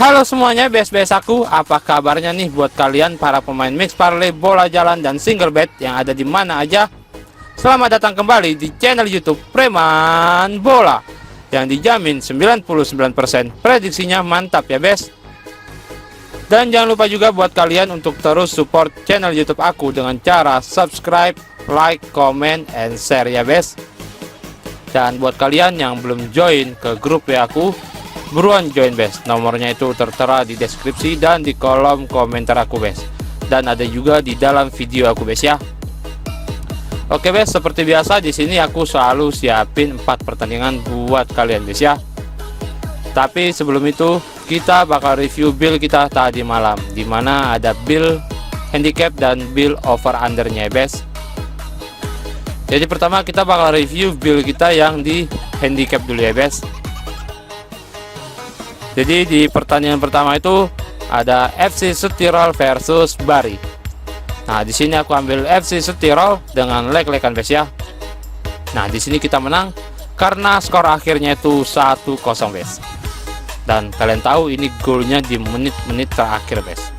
Halo semuanya, bes-bes aku. Apa kabarnya nih buat kalian para pemain mix parlay, bola jalan, dan single bet yang ada di mana aja? Selamat datang kembali di channel YouTube Preman Bola yang dijamin 99% prediksinya mantap ya, bes. Dan jangan lupa juga buat kalian untuk terus support channel YouTube aku dengan cara subscribe, like, comment, and share ya, bes. Dan buat kalian yang belum join ke grup WA aku, buruan join, bes. Nomornya itu tertera di deskripsi dan di kolom komentar aku, bes. Dan ada juga di dalam video aku, bes ya. Oke, bes, seperti biasa di sini aku selalu siapin 4 pertandingan buat kalian, bes ya. Tapi sebelum itu kita bakal review build kita tadi malam, dimana ada build handicap dan build over undernya, bes. Jadi pertama kita bakal review build kita yang di handicap dulu ya, bes. Jadi di pertandingan pertama itu ada FC Südtirol versus Bari. Nah, di sini aku ambil FC Südtirol dengan leg-legan, bes ya. Nah, di sini kita menang karena skor akhirnya itu 1-0, bes. Dan kalian tahu ini golnya di menit-menit terakhir, bes.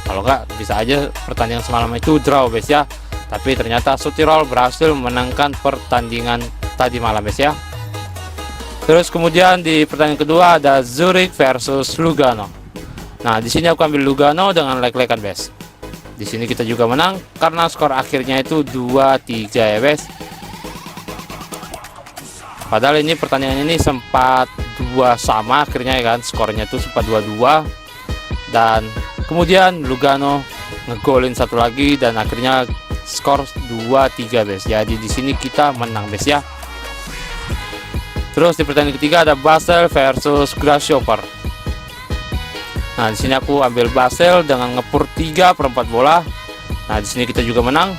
Kalau nggak bisa aja pertandingan semalam itu draw, bes ya. Tapi ternyata Südtirol berhasil menangkan pertandingan tadi malam, bes ya. Terus kemudian di pertandingan kedua ada Zurich versus Lugano. Nah, di sini aku ambil Lugano dengan leg-legan, bes. Di sini kita juga menang karena skor akhirnya itu 2-3 ya, bes. Padahal ini pertandingan ini sempat 2 sama akhirnya ya kan, skornya itu sempat 2-2. Dan kemudian Lugano ngegolin satu lagi dan akhirnya skor 2-3, bes. Jadi di sini kita menang, bes ya. Terus di pertandingan ketiga ada Basel versus Grasshopper. Nah, di sini aku ambil Basel dengan ngepur 3/4 bola. Nah, di sini kita juga menang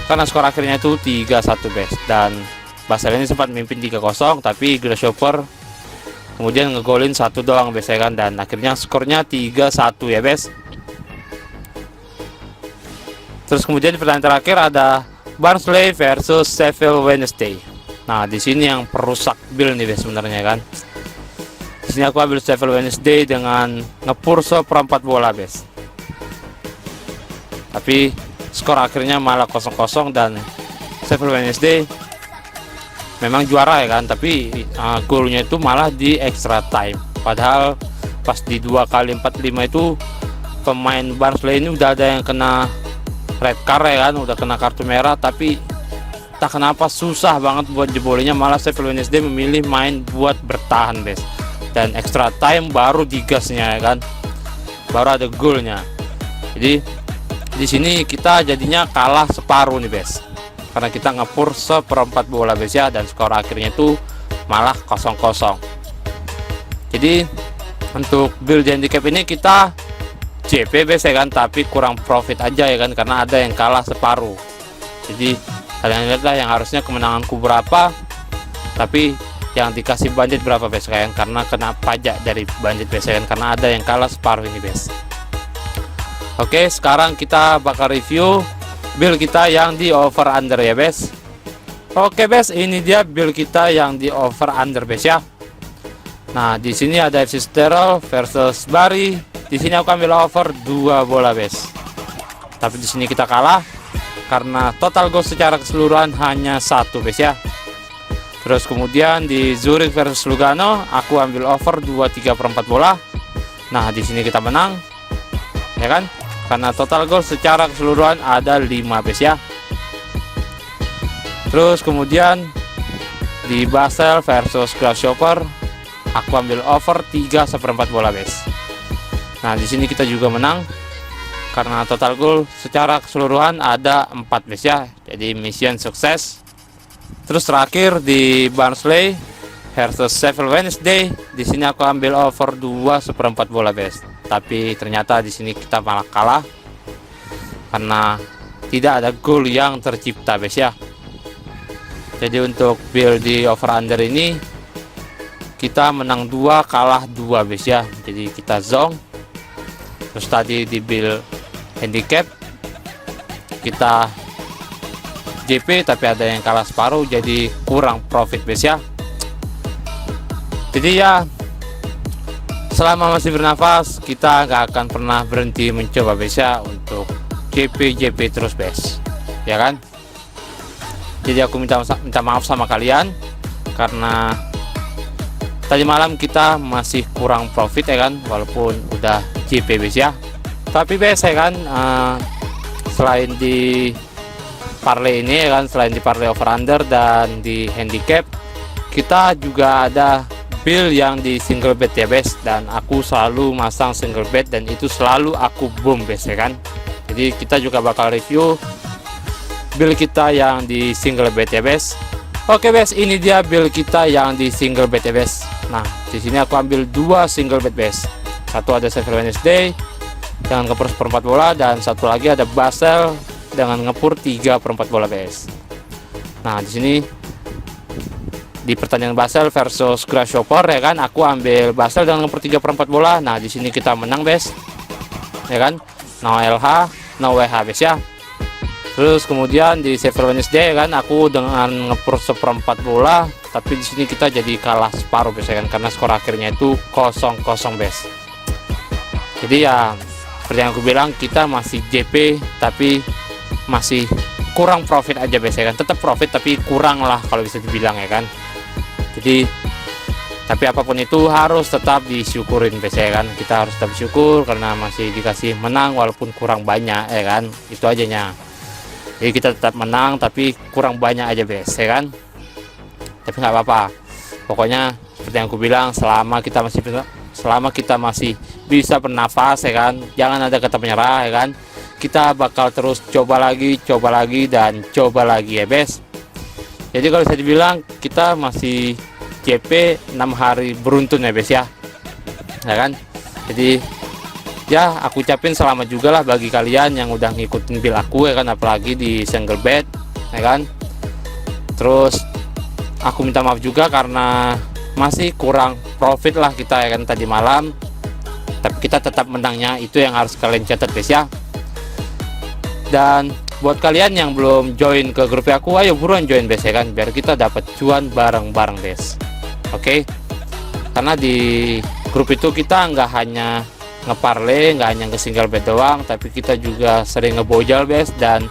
karena skor akhirnya itu 3-1, bes. Dan Basel ini sempat mimpin 3-0, tapi Grasshopper kemudian ngegolin satu doang, bes ya kan, dan akhirnya skornya 3-1 ya, bes. Terus kemudian di pertandingan terakhir ada Barnsley versus Sheffield Wednesday. Nah, di sini yang perusak build nih, bes, sebenarnya kan. Di sini aku ambil Sheffield Wednesday dengan ngepur 1/4 bola, bes. Tapi skor akhirnya malah 0-0 dan Sheffield Wednesday memang juara ya kan, tapi golnya itu malah di extra time. Padahal pas di 2x45 itu pemain Barnsley ini udah ada yang kena red card ya kan, udah kena kartu merah, tapi tak kenapa susah banget buat jebolinya, malah Sheffield Wednesday memilih main buat bertahan, bes. Dan extra time baru digasnya ya kan, baru ada golnya. Jadi di sini kita jadinya kalah separuh nih, bes, karena kita ngepur 1/4 bola, bes ya, dan skor akhirnya itu malah 0-0. Jadi untuk build handicap ini kita JP, bes ya kan, tapi kurang profit aja ya kan, karena ada yang kalah separuh. Jadi kalian lihatlah yang harusnya kemenanganku berapa, tapi yang dikasih bandit berapa, bes kan, karena kena pajak dari bandit, bes kan, karena ada yang kalah separuh ini, bes. Oke, sekarang kita bakal review build kita yang di over under ya, bes. Oke, bes, ini dia build kita yang di over under, bes ya. Nah, di sini ada FC Südtirol versus Bari. Di sini aku ambil over 2 bola, bes. Tapi di sini kita kalah karena total goal secara keseluruhan hanya 1, bes ya. Terus kemudian di Zurich versus Lugano aku ambil over 2/3/4 bola. Nah, di sini kita menang ya kan, karena total gol secara keseluruhan ada 5, bes ya. Terus kemudian di Basel versus Grasshopper aku ambil over 3/4 bola, bes. Nah, di sini kita juga menang karena total gol secara keseluruhan ada 4, bes ya. Jadi mission sukses. Terus terakhir di Barnsley versus Sheffield Wednesday, di sini aku ambil over 2/4 bola, bes. Tapi ternyata di sini kita malah kalah karena tidak ada gol yang tercipta, bes ya. Jadi untuk build di over under ini kita menang 2, kalah 2, bes ya. Jadi kita zong. Terus tadi di build handicap kita JP tapi ada yang kalah separuh, jadi kurang profit, bes ya. Jadi ya selama masih bernafas kita nggak akan pernah berhenti mencoba bes ya, untuk JP terus bes, ya kan. Jadi aku minta maaf sama kalian karena tadi malam kita masih kurang profit ya kan, walaupun udah JP bes ya. Tapi bes ya kan, selain di parlay ini ya kan, selain di parlay over under dan di handicap, kita juga ada build yang di single bet ya bes, dan aku selalu masang single bet dan itu selalu aku boom bes ya kan. Jadi kita juga bakal review build kita yang di single bet ya bes. Oke bes, ini dia build kita yang di single bet ya bes. Nah, di sini aku ambil dua single bet bes. Satu ada Sheffield Wednesday dengan ngepur seperempat bola, dan satu lagi ada Basel dengan ngepur 3/4 bola bes. Nah, di sini di pertandingan Basel versus Grasshopper ya kan, aku ambil Basel dengan ngepur 3/4 bola. Nah, di sini kita menang bes, ya kan, no LH, no WH bes ya. Terus kemudian di Sheffield Wednesday ya kan, aku dengan ngepur seperempat bola, tapi di sini kita jadi kalah separuh bes ya kan, karena skor akhirnya itu 0-0 bes. Jadi ya seperti yang aku bilang, kita masih JP tapi masih kurang profit aja bes ya kan. Tetap profit tapi kurang lah kalau bisa dibilang ya kan. Jadi tapi apapun itu harus tetap disyukurin bes ya kan. Kita harus tetap bersyukur karena masih dikasih menang walaupun kurang banyak ya kan. Itu ajanya. Jadi kita tetap menang tapi kurang banyak aja bes ya kan. Tapi nggak apa-apa. Pokoknya seperti yang aku bilang, selama kita masih bisa bernafas ya kan, jangan ada kata menyerah ya kan. Kita bakal terus coba lagi dan coba lagi ya bes. Jadi kalau bisa dibilang kita masih JP 6 hari beruntun ya bes ya kan. Jadi ya aku ucapin selamat juga lah bagi kalian yang udah ngikutin build aku ya kan, apalagi di single bet ya kan. Terus aku minta maaf juga karena masih kurang profit lah kita ya kan tadi malam, tapi kita tetap menangnya, itu yang harus kalian catat bes ya. Dan buat kalian yang belum join ke grup aku, ayo buruan join bes ya kan, biar kita dapat cuan bareng-bareng bes. Oke, karena di grup itu kita nggak hanya ngeparlay, nggak hanya ke single bet doang, tapi kita juga sering ngebojal bes, dan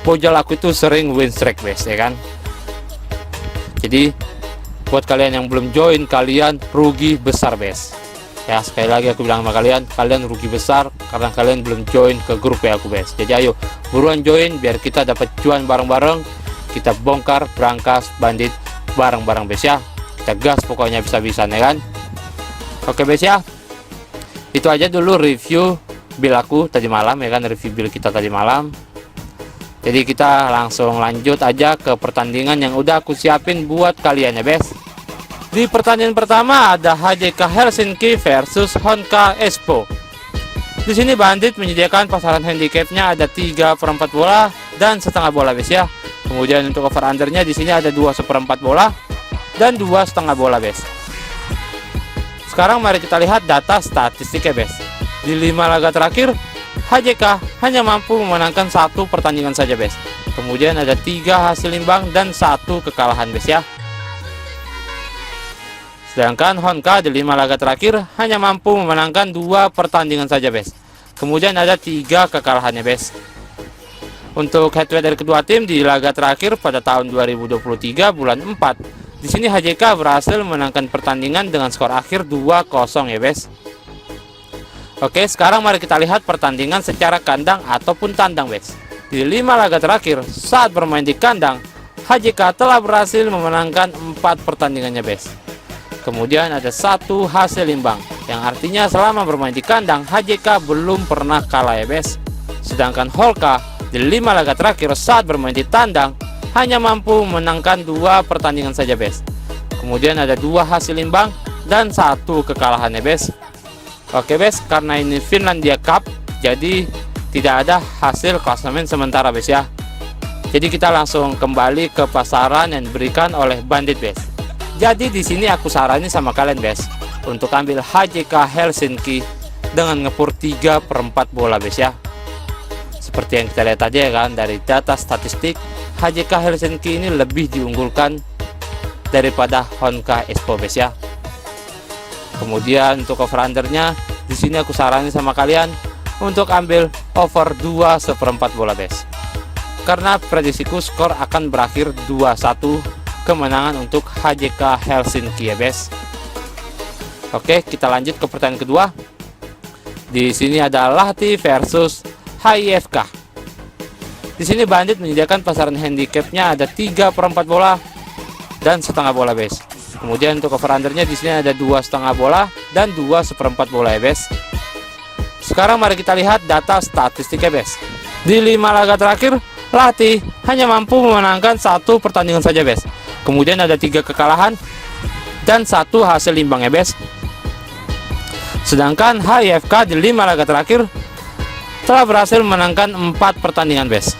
bojal aku itu sering win streak bes ya kan. Jadi buat kalian yang belum join, kalian rugi besar bes ya. Sekali lagi aku bilang sama kalian, kalian rugi besar karena kalian belum join ke grup ya aku bes. Jadi ayo buruan join biar kita dapat cuan bareng-bareng, kita bongkar brankas bandit bareng-bareng bes ya. Kita gas pokoknya bisa-bisaan ya kan. Oke bes ya, itu aja dulu review build aku tadi malam ya kan, review build kita tadi malam. Jadi kita langsung lanjut aja ke pertandingan yang udah aku siapin buat kalian ya bes. Di pertandingan pertama ada HJK Helsinki versus Honka Espoo. Di sini Bandit menyediakan pasaran handicapnya ada 3/4 bola dan setengah bola bes ya. Kemudian untuk over undernya di sini ada 2/4 bola dan 2,5 bola bes. Sekarang mari kita lihat data statistiknya bes. Di 5 laga terakhir HJK hanya mampu memenangkan 1 pertandingan saja bes. Kemudian ada 3 hasil imbang dan 1 kekalahan bes ya. Sedangkan Honka di 5 laga terakhir hanya mampu memenangkan 2 pertandingan saja bes. Kemudian ada 3 kekalahannya bes. Untuk head to head dari kedua tim di laga terakhir pada tahun 2023 bulan 4, di sini HJK berhasil memenangkan pertandingan dengan skor akhir 2-0 ya bes. Oke, sekarang mari kita lihat pertandingan secara kandang ataupun tandang bes. Di 5 laga terakhir saat bermain di kandang, HJK telah berhasil memenangkan 4 pertandingannya bes. Kemudian ada 1 hasil imbang, yang artinya selama bermain di kandang HJK belum pernah kalah ya bes. Sedangkan Honka di 5 laga terakhir saat bermain di tandang hanya mampu memenangkan 2 pertandingan saja bes. Kemudian ada 2 hasil imbang dan 1 kekalahan ya bes. Oke bes, karena ini Finlandia Cup jadi tidak ada hasil klasemen sementara bes ya. Jadi kita langsung kembali ke pasaran yang diberikan oleh Bandit bes. Jadi di sini aku saranin sama kalian bes untuk ambil HJK Helsinki dengan ngepur 3/4 bola bes ya. Seperti yang kita lihat tadi ya kan, dari data statistik HJK Helsinki ini lebih diunggulkan daripada Honka Espoo bes ya. Kemudian untuk over undernya di sini aku saranin sama kalian untuk ambil over 2/4 bola base. Karena prediksiku skor akan berakhir 2-1 kemenangan untuk HJK Helsinki ya bes. Oke, kita lanjut ke pertandingan kedua. Di sini ada Lahti versus HIFK. Di sini Bandit menyediakan pasaran handicapnya ada 3/4 bola dan setengah bola bes. Kemudian untuk over undernya di sini ada 2,5 bola dan 2/4 bola ya bes. Sekarang mari kita lihat data statistiknya bes. Di 5 laga terakhir Lahti hanya mampu memenangkan 1 pertandingan saja bes. Kemudian ada 3 kekalahan dan 1 hasil imbang ya bes. Sedangkan HIFK di 5 laga terakhir telah berhasil memenangkan 4 pertandingan bes.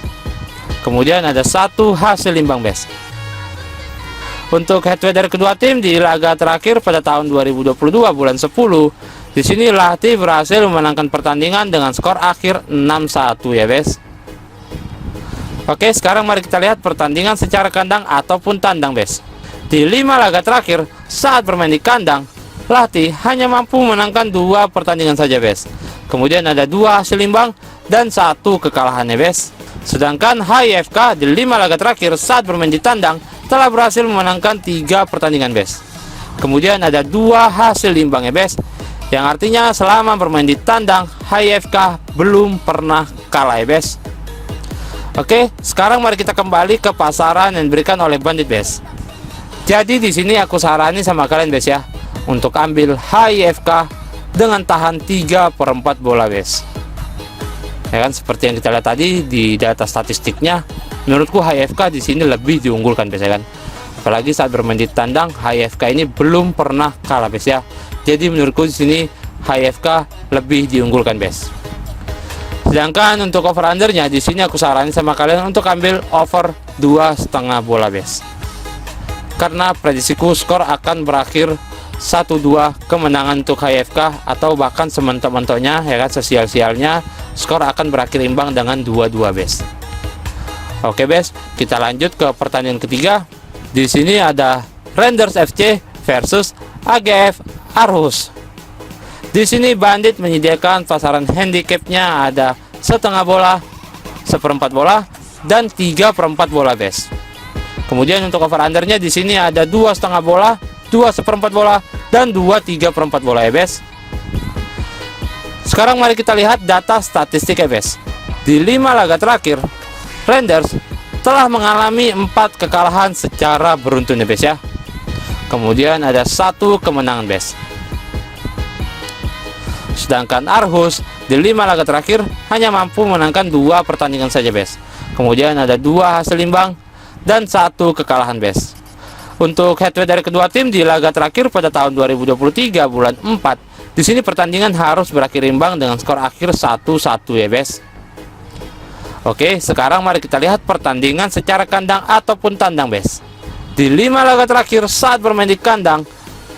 Kemudian ada 1 hasil imbang bes. Untuk head-to-head dari kedua tim di laga terakhir pada tahun 2022 bulan 10, di sini Lahti berhasil memenangkan pertandingan dengan skor akhir 6-1 ya bes. Oke, sekarang mari kita lihat pertandingan secara kandang ataupun tandang bes. Di 5 laga terakhir saat bermain di kandang, Lahti hanya mampu memenangkan 2 pertandingan saja bes. Kemudian ada 2 hasil imbang dan 1 kekalahannya bes. Sedangkan HIFK di 5 laga terakhir saat bermain di tandang telah berhasil memenangkan 3 pertandingan bes. Kemudian ada 2 hasil imbang ya bes. Yang artinya selama bermain di tandang HIFK belum pernah kalah ya bes. Oke, sekarang mari kita kembali ke pasaran yang diberikan oleh Bandit bes. Jadi di sini aku saranin sama kalian bes ya, untuk ambil HIFK dengan tahan 3/4 bola bes. Ya kan, seperti yang kita lihat tadi di data statistiknya, menurutku HIFK di sini lebih diunggulkan bes ya kan. Apalagi saat bermain di tandang, HIFK ini belum pernah kalah bes ya. Jadi menurutku di sini HIFK lebih diunggulkan bes. Sedangkan untuk over undernya di sini aku saranin sama kalian untuk ambil over 2,5 bola bes. Karena prediksiku skor akan berakhir 1-2 kemenangan untuk HIFK, atau bahkan sementok-mentoknya ya kan, sesial-sialnya skor akan berakhir imbang dengan 2-2 bes. Oke bes, kita lanjut ke pertandingan ketiga. Di sini ada Renders FC versus AGF Aarhus. Di sini Bandit menyediakan pasaran handicapnya ada setengah bola, 1/4 bola dan 3/4 bola bes. Kemudian untuk over undernya di sini ada 2,5 bola, 2/4 bola dan 2/3/4 bola ya bes. Sekarang mari kita lihat data statistik ya bes. Di 5 laga terakhir Renders telah mengalami 4 kekalahan secara beruntun ya bes ya. Kemudian ada 1 kemenangan bes. Sedangkan Aarhus di 5 laga terakhir hanya mampu memenangkan 2 pertandingan saja bes. Kemudian ada 2 hasil imbang dan 1 kekalahan bes. Untuk head-to-head dari kedua tim di laga terakhir pada tahun 2023 bulan 4, di sini pertandingan harus berakhir imbang dengan skor akhir 1-1 ya bes. Oke, sekarang mari kita lihat pertandingan secara kandang ataupun tandang bes. Di 5 laga terakhir saat bermain di kandang,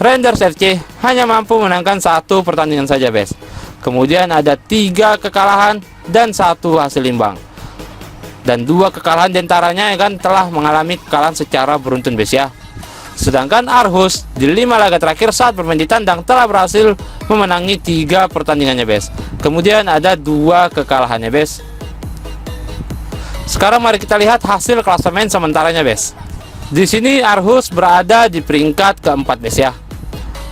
Renders FC hanya mampu menangkan 1 pertandingan saja bes. Kemudian ada 3 kekalahan dan 1 hasil imbang. Dan 2 kekalahan diantaranya ya kan telah mengalami kekalahan secara beruntun bes ya. Sedangkan Aarhus di 5 laga terakhir saat bermain di tandang telah berhasil memenangi 3 pertandingannya bes. Kemudian ada 2 kekalahannya bes. Sekarang mari kita lihat hasil klasemen sementaranya bes. Di sini Aarhus berada di peringkat keempat bes ya,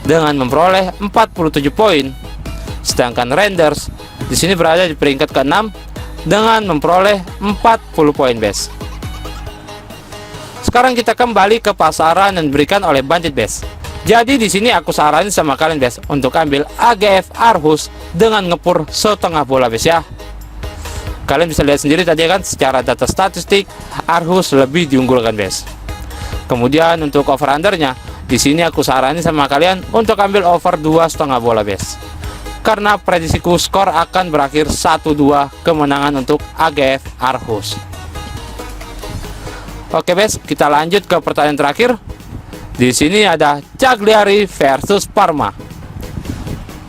dengan memperoleh 47 poin. Sedangkan Renders di sini berada di peringkat ke-6 dengan memperoleh 40 poin bes. Sekarang kita kembali ke pasaran yang diberikan oleh Bandit bes. Jadi di sini aku saranin sama kalian bes untuk ambil AGF Aarhus dengan ngepur setengah bola bes ya. Kalian bisa lihat sendiri tadi kan, secara data statistik Aarhus lebih diunggulkan bes. Kemudian untuk over undernya di sini aku saranin sama kalian untuk ambil over 2,5 bola bes. Karena prediksiku skor akan berakhir 1-2 kemenangan untuk AGF Aarhus. Oke bes, kita lanjut ke pertandingan terakhir. Di sini ada Cagliari versus Parma.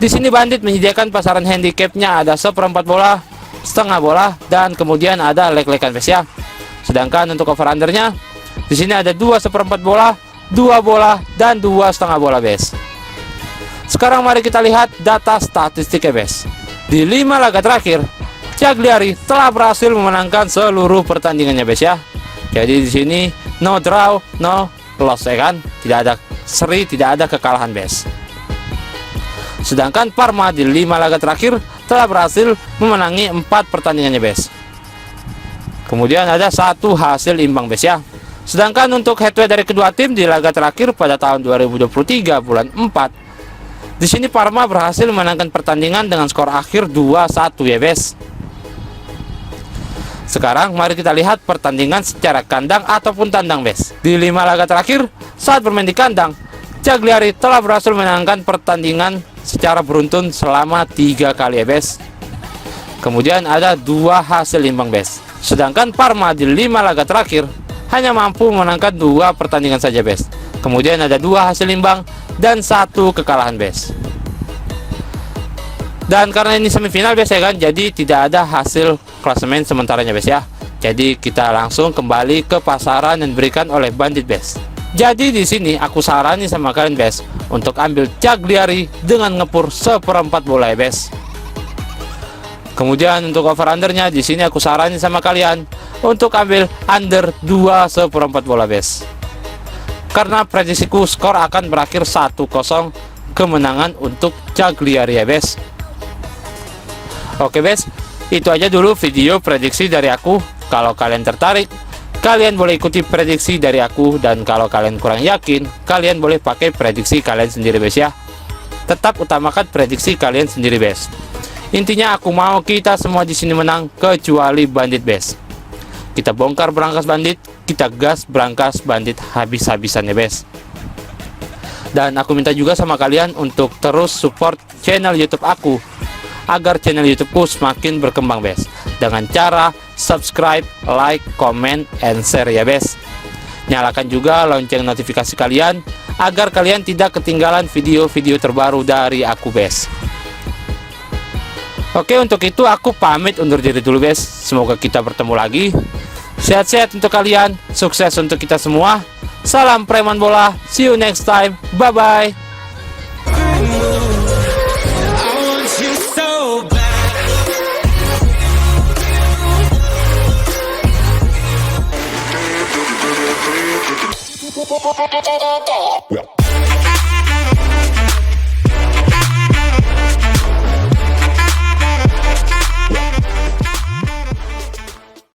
Di sini Bandit menyediakan pasaran handicapnya ada 1/4 bola, setengah bola dan kemudian ada leg-legan bes ya. Sedangkan untuk over undernya di sini ada 2/4 bola, 2 bola dan 2,5 bola bes. Sekarang mari kita lihat data statistiknya, bes. Di 5 laga terakhir, Cagliari telah berhasil memenangkan seluruh pertandingannya, bes ya. Jadi di sini no draw, no loss, ya kan? Tidak ada seri, tidak ada kekalahan, bes. Sedangkan Parma di 5 laga terakhir telah berhasil memenangi 4 pertandingannya, bes. Kemudian ada 1 hasil imbang, bes ya. Sedangkan untuk head-to-head dari kedua tim di laga terakhir pada tahun 2023 bulan 4, di sini Parma berhasil memenangkan pertandingan dengan skor akhir 2-1 ya, bes. Sekarang mari kita lihat pertandingan secara kandang ataupun tandang, bes. Di 5 laga terakhir saat bermain di kandang, Cagliari telah berhasil memenangkan pertandingan secara beruntun selama 3 kali ya, bes. Kemudian ada 2 hasil imbang, bes. Sedangkan Parma di 5 laga terakhir hanya mampu memenangkan 2 pertandingan saja, bes. Kemudian ada 2 hasil imbang dan 1 kekalahan, bes. Dan karena ini semifinal, bes, ya kan, jadi tidak ada hasil klasemen sementaranya, bes ya. Jadi kita langsung kembali ke pasaran yang diberikan oleh Bandit, bes. Jadi di sini aku sarani sama kalian, bes, untuk ambil Cagliari dengan ngepur 1/4 bola ya, bes. Kemudian untuk over undernya di sini aku sarani sama kalian untuk ambil under 2/4 bola, bes. Karena prediksiku skor akan berakhir 1-0 kemenangan untuk Cagliari ya, bes. Oke, bes, itu aja dulu video prediksi dari aku. Kalau kalian tertarik, kalian boleh ikuti prediksi dari aku, dan kalau kalian kurang yakin, kalian boleh pakai prediksi kalian sendiri, bes ya. Tetap utamakan prediksi kalian sendiri, bes. Intinya aku mau kita semua di sini menang kecuali Bandit, bes. Kita bongkar berangkas Bandit, kita gas berangkas Bandit habis-habisan ya, bes. Dan aku minta juga sama kalian untuk terus support channel YouTube aku agar channel YouTubeku semakin berkembang, bes, dengan cara subscribe, like, comment, and share ya, bes. Nyalakan juga lonceng notifikasi kalian agar kalian tidak ketinggalan video-video terbaru dari aku, bes. Oke, untuk itu aku pamit undur diri dulu, bes. Semoga kita bertemu lagi. Sehat-sehat untuk kalian, sukses untuk kita semua. Salam preman bola, see you next time, bye-bye. Yeah.